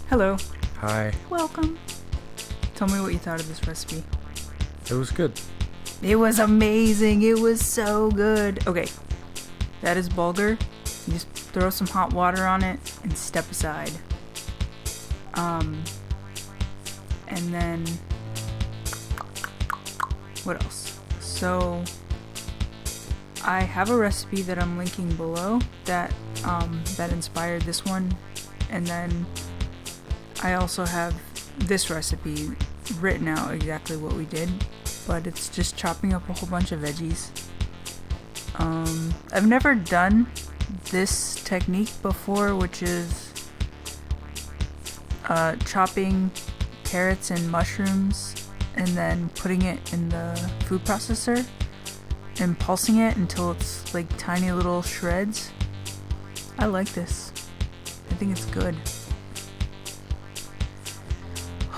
Hello. Hi. Welcome. Tell me what you thought of this recipe. It was good. It was amazing. It was so good. Okay. That is bulgur. You just throw some hot water on it and step aside. And then what else? So I have a recipe that I'm linking below that inspired this one, and then I also have this recipe written out exactly what we did, but it's just chopping up a whole bunch of veggies. I've never done this technique before, which is chopping carrots and mushrooms and then putting it in the food processor and pulsing it until it's like tiny little shreds. I like this. I think it's good.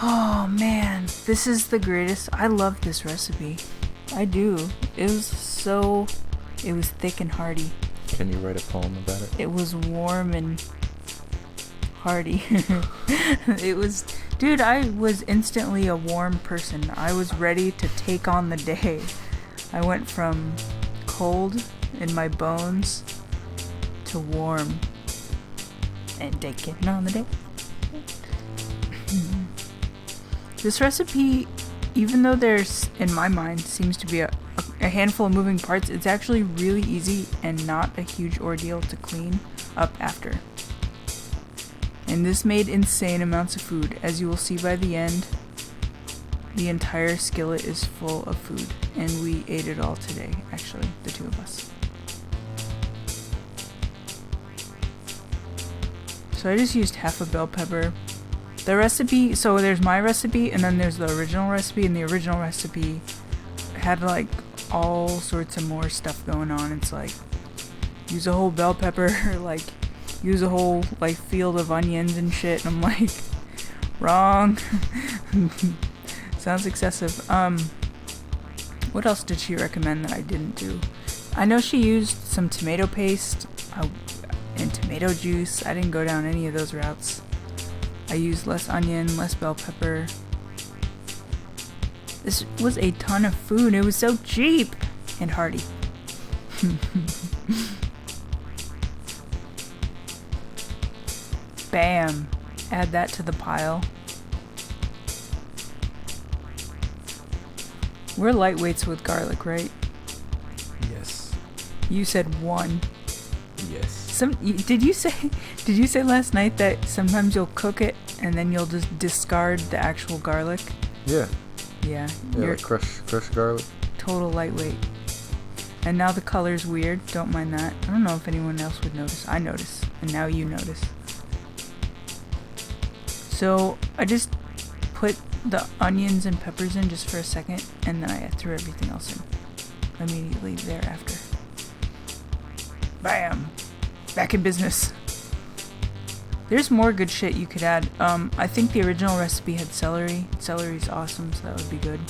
Oh man, this is the greatest. I love this recipe. I do. It was thick and hearty. Can you write a poem about it? It was warm and hearty. Dude, I was instantly a warm person. I was ready to take on the day. I went from cold in my bones to warm and taking on the day. This recipe, even though there's, in my mind, seems to be a handful of moving parts, it's actually really easy and not a huge ordeal to clean up after. And this made insane amounts of food. As you will see by the end, the entire skillet is full of food. And we ate it all today, actually, the two of us. So I just used half a bell pepper. The recipe, so there's my recipe and then there's the original recipe, and the original recipe had like all sorts of more stuff going on. It's like, use a whole bell pepper, like use a whole like field of onions and shit, and I'm like, wrong. Sounds excessive. What else did she recommend that I didn't do? I know she used some tomato paste and tomato juice. I didn't go down any of those routes. I used less onion, less bell pepper. This was a ton of food. It was so cheap and hearty. Bam. Add that to the pile. We're lightweights with garlic, right? Yes. You said one. Yes. Did you say last night that sometimes you'll cook it and then you'll just discard the actual garlic? Yeah. Yeah. Yeah, like crushed garlic. Total lightweight. And now the color's weird. Don't mind that. I don't know if anyone else would notice. I notice. And now you notice. So I just put the onions and peppers in just for a second, and then I threw everything else in immediately thereafter. Bam! Back in business. There's more good shit you could add. I think the original recipe had celery. Celery's awesome, so that would be good.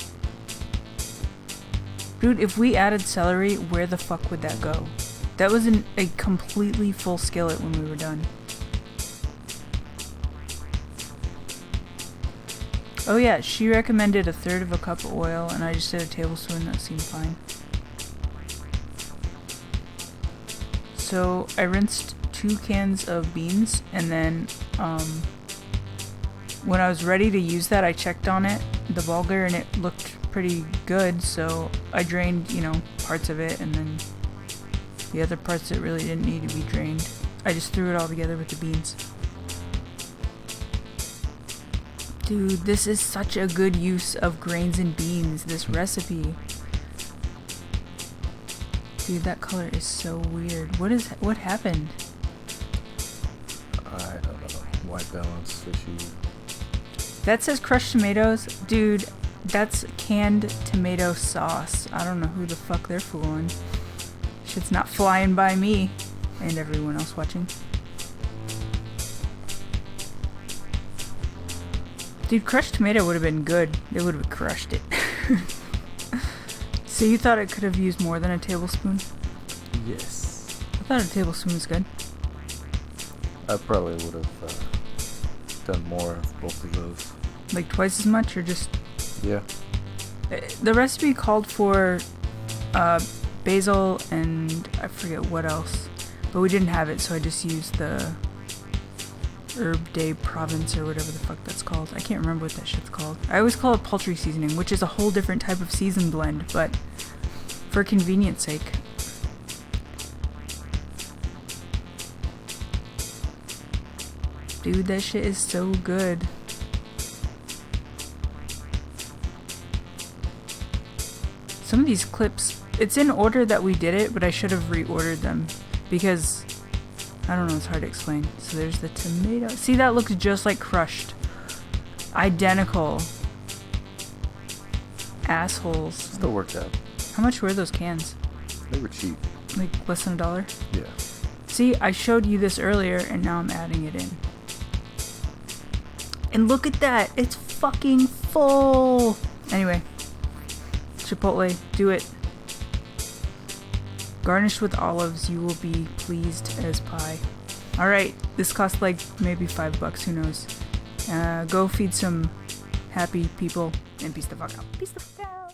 Dude, if we added celery, where the fuck would that go? That was a completely full skillet when we were done. Oh yeah, she recommended 1/3 of a cup of oil, and I just did a tablespoon. That seemed fine. So I rinsed 2 cans of beans, and then when I was ready to use that, I checked on it, the bulgur, and it looked pretty good, so I drained, parts of it, and then the other parts that really didn't need to be drained, I just threw it all together with the beans. Dude, this is such a good use of grains and beans, this recipe. Dude, that color is so weird. What happened? I don't know. White balance issue. That says crushed tomatoes. Dude, that's canned tomato sauce. I don't know who the fuck they're fooling. Shit's not flying by me and everyone else watching. Dude, crushed tomato would have been good. They would have crushed it. So you thought it could have used more than a tablespoon? Yes. I thought a tablespoon was good. I probably would have done more of both of those. Like twice as much, or just... Yeah. The recipe called for basil and I forget what else, but we didn't have it, so I just used the Herb de Provence or whatever the fuck that's called. I can't remember what that shit's called. I always call it poultry seasoning, which is a whole different type of season blend, but for convenience sake. Dude, that shit is so good. Some of these clips, it's in order that we did it, but I should have reordered them because, I don't know, it's hard to explain. So there's the tomato. See, that looks just like crushed. Identical. Assholes. Still worked out. How much were those cans? They were cheap. Like less than $1? Yeah. See, I showed you this earlier and now I'm adding it in. And look at that! It's fucking full! Anyway. Chipotle, do it. Garnished with olives, you will be pleased as pie. Alright, this cost like maybe $5, who knows. Go feed some happy people and peace the fuck out. Peace the fuck out!